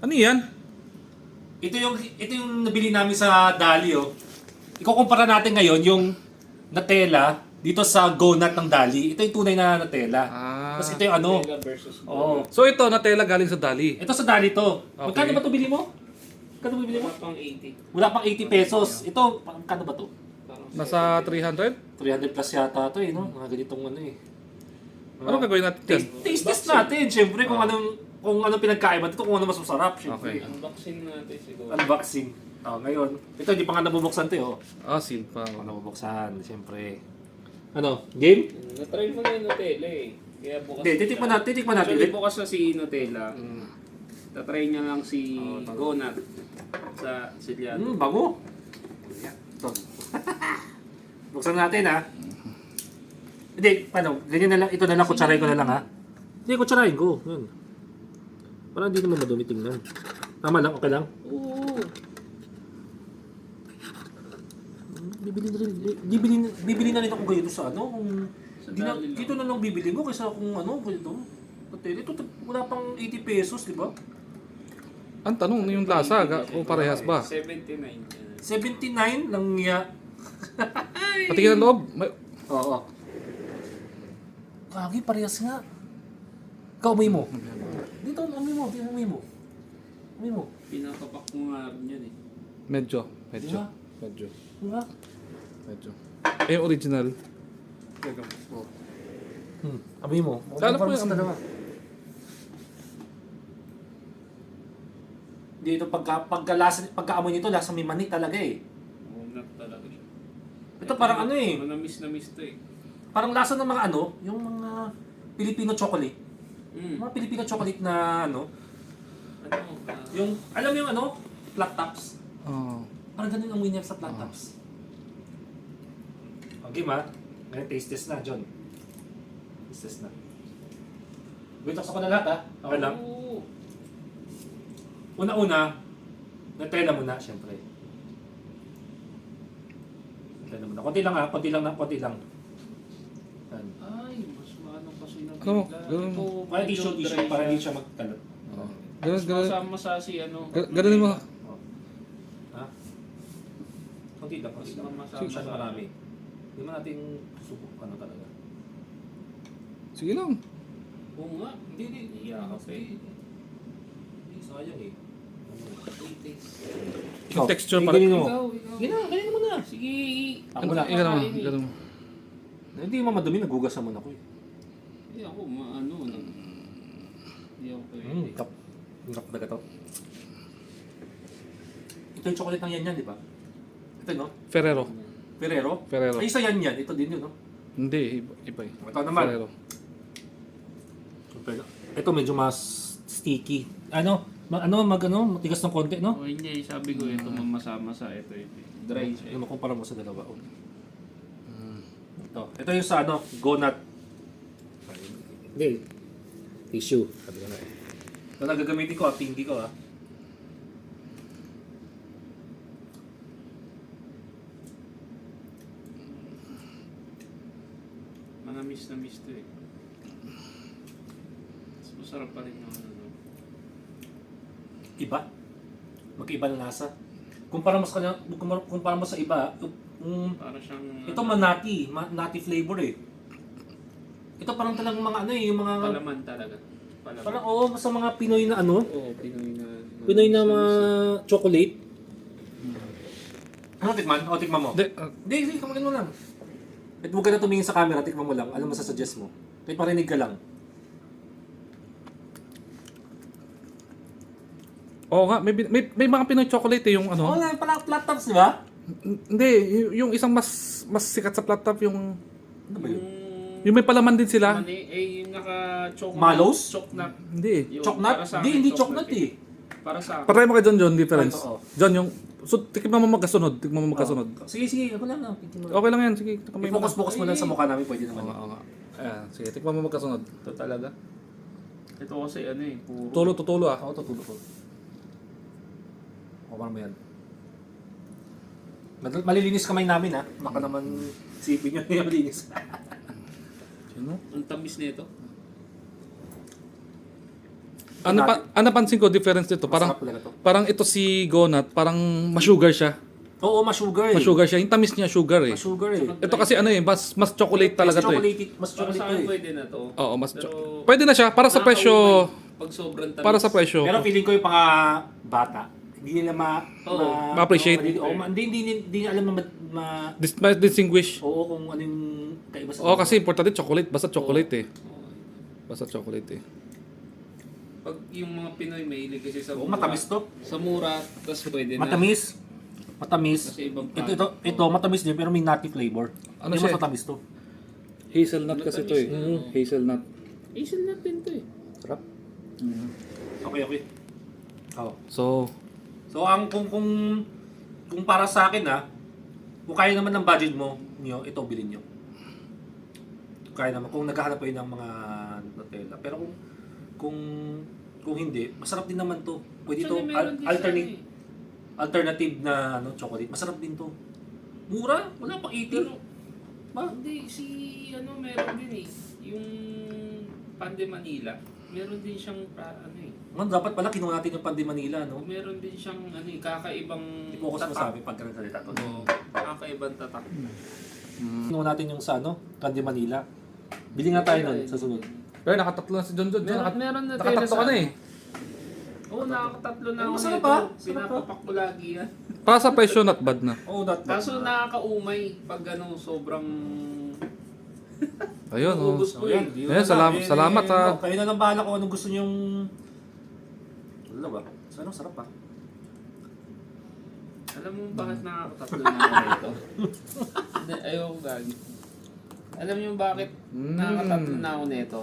Ano yan? Ito yung nabili namin sa Dali, oh. Ikukumpara natin ngayon yung Nutella dito sa Go-Nut ng Dali. Ito yung tunay na Nutella. Tapos ito yung ano. Nutella versus Oo. So ito, Nutella galing sa Dali. Ito sa Dali to. Okay. Magkano ba ito bili mo? Magkano bili mo? Wala pang 80. Wala pang 80 pesos. Ito, magkano ba to? Parang Nasa 300? 300 plus yata to eh, no? Mga ganitong ano eh. Ano gagawin natin dyan? Taste test natin, syempre, kung anong pinagkaiba dito, kung ano mas masarap, syempre. Okay. unboxing natin siguro. Unboxing. Ngayon, ito hindi pa nga nabubuksan to, oh. Sealed pa. Hindi pa nabubuksan, syempre. Ano, game? Na-try mo na yung Nutella eh. Kaya bukas. Hindi, titikman natin. Actually, bukas na si Nutella. Mm. Tatry niya lang si Go-Nut sa Siliano. Bango. Ito. Buksan natin, ha? Hindi, paano? Ganyan na lang, ito na lang, kutsarain ko na lang, ha? Hindi, kutsarain ko. Yun. Parang hindi naman madumi tingnan. Tama lang, okay lang? Oo. Bibili na rin ako ganito sa ano, kung Dali lang. dito na lang bibili ko kaysa kung ano, ganito. Hotel, ito wala pang 80 pesos, di ba? Ang tanong, yung lasa, kung parehas ba? 79. 79 lang niya. Patingin ang loob. Oo. Kagi, parehas nga. Ikaw, umay mo. Dito, umay mo. Dito, umay mo. Umay mo. Pinakapak mo nga rin yan eh. Medyo. Diba? Medyo. Diba? Medyo. Eh, original. Oh. Umay mo. Lalo po Parang yung- dalawa. Dito, pagkaamoy nito, lasa may mani talaga eh. Go-Nut talaga siya. Ito parang ano eh. Manamis na miss to eh. Parang lasa ng mga ano, yung mga Filipino chocolate. Mm. Mga Filipino chocolate na ano, Ano? yung, alam mo yung ano, flat tops. Oh. Parang ganun ang winner sa flat tops. Okay ma, ngayon taste test na, John. Taste test na. Wait, taksa ko na lahat ha. Okay lang. Oo. Una-una, Nutella muna, syempre. Nutella muna. Konti lang ha, konti lang. Yan. Ay, mas maano kasi na Ano? bigla. Ganun. Ito, Para di medyo siya, dry para di siya magkalat. Ganun, Mas ganun. masama sa si ano. Ganun mo. Oh. Ha? Konti lang, konti lang. Mas Hindi siya masama sa- marami. Hindi mo natin subok ano talaga. Sige lang. Oo nga. Hindi. Iyakap eh. Hindi, sayang eh. Yung texture Ay, para- ganun mo. Ikaw. Ganun mo na. Sige. Ako na. Ganun mo. Ganun mo. Hindi mo madumi, nagugasan mo na ko eh. Eh ako, maano. Hindi ako pwede. Tap. Tap na to. Ito yung chocolate ng yan, di ba? Ito no? Ferrero. Ferrero? Ferrero. Ay, isa yan. Ito din yun, no? Hindi, iba eh. Ito naman. Ferrero. Ito medyo mas sticky. Matigas ng konti, no? O hindi, sabi ko ito mamasama sa ito. Dry siya. Ano kumpara mo sa dalawa? Oh. Ito yung sa ano, Go-Nut. Hindi. Tissue. Sabi ko na eh. Ito na gagamitin ko, tinggi ko ah. Manamis na miss to eh. Mas masarap pa rin yung ano. Iba. Magkaiba ng lasa. Kumpara mo sa iba, Para siyang... ito manati, nati flavor eh. Ito parang talagang mga ano eh, yung mga Palaman talaga. Palaman. parang sa mga Pinoy na ano, Oo, Pinoy na mga chocolate. Ano tikman? O tikman mo. Hindi, Hindi, kamagan mo lang. At huwag ka na tumingin sa camera, tikman mo lang. Alam mo sasuggest mo. Kahit parinig ka lang. oo nga, may mga Pinoy chocolate eh, yung ano. Wala pala flat tops, di ba? Hindi, yung isang mas sikat sa flat top, yung Ano ba yun? yung may palaman din sila. Yung naka-choke Malos? Choknut. Hindi eh. Yung Choknut? para sa akin, Hindi choknut eh. Para sa akin. Patry mo kay John, difference. Oo. John, yung... So, tikman mo magkasunod. Sige, ako lang. Okay lang yan, sige. Tikman mo. I-focus mo lang sa mukha namin, pwede Oo naman. nga, oo nga. Ayan, sige, tikman mo magkasunod. Ito talaga. Ito kasi ano eh, puro. Tulo ah. Ako tutulog ko. O, mo yan. Malilinis kamay namin ha. Baka naman sipin nyo yung malinis. Sino? Ang tamis nito. napansin ko difference dito. Masarap talaga to. Parang ito si Gonat, parang ma-sugar siya. Oo, ma-sugar eh. Ma-sugar siya. Yung tamis niya sugar eh. Ma-sugar eh. Ito kasi ano eh, mas chocolate talaga to eh. Mas Para chocolate sa to akin eh. pwede na to. Oo, Pero, pwede na siya para sa presyo. Pag sobrang tamis. Para sa presyo. Pero feeling ko yung mga bata, hindi nila Oo. Ma-appreciate. Hindi nila alam Distinguish. oo, kung ano yung kaiba sa Oo, kasi importante chocolate. Basta chocolate eh. Basta chocolate eh. Pag yung mga Pinoy mahilig kasi sa Oo, matamis to. Sa mura, tapos pwede na. Matamis. Matamis. Kasi ibang Ito matamis din pero may nutty flavor. Ano Yung siya? mas matamis to. Hazelnut kasi to eh. Hazelnut. Asian nut din to eh. Sarap. Okay. Oh. So, So ang kung para sa akin kung kaya naman ng budget niyo, ito bilhin niyo. Kaya naman kung naghahanap kayo ng mga Nutella. Pero kung hindi, masarap din naman to. Pwede to Actually, meron din siya eh. alternative na chocolate. Masarap din to. Mura, wala pang 80. Pero, Ba? hindi, meron din eh. Yung Pande Manila, meron din siyang, Man, dapat pala kinuha natin yung Pande Manila, no? meron din siyang, kakaibang I-focus mo sa amin pag ganun salita to. Oo, kakaibang tatak. Kinuha natin yung sa Pande Manila. Bili nga tayo nun sa sunod. pero nakatatlo na si John John. Meron na Nakatatlo ka na eh. Oo, nakakatatlo na ako Masarap nito. ba? Masarap ba? Pinapapak ko lagi yan. Para sa presyo, not bad na. Oh, that. Kaso nakakaumay pag sobrang Ayun, oh. ubus ko Ayan, eh. Salamat ha. Kayo na lang bahala kung anong gusto niyong... Wala ba? Sana sarap pa. Alam mo bakit nakakatatlo na ako nito? Hindi, ayoko gagi. Alam niyo bakit nakakatatlo na ako nito?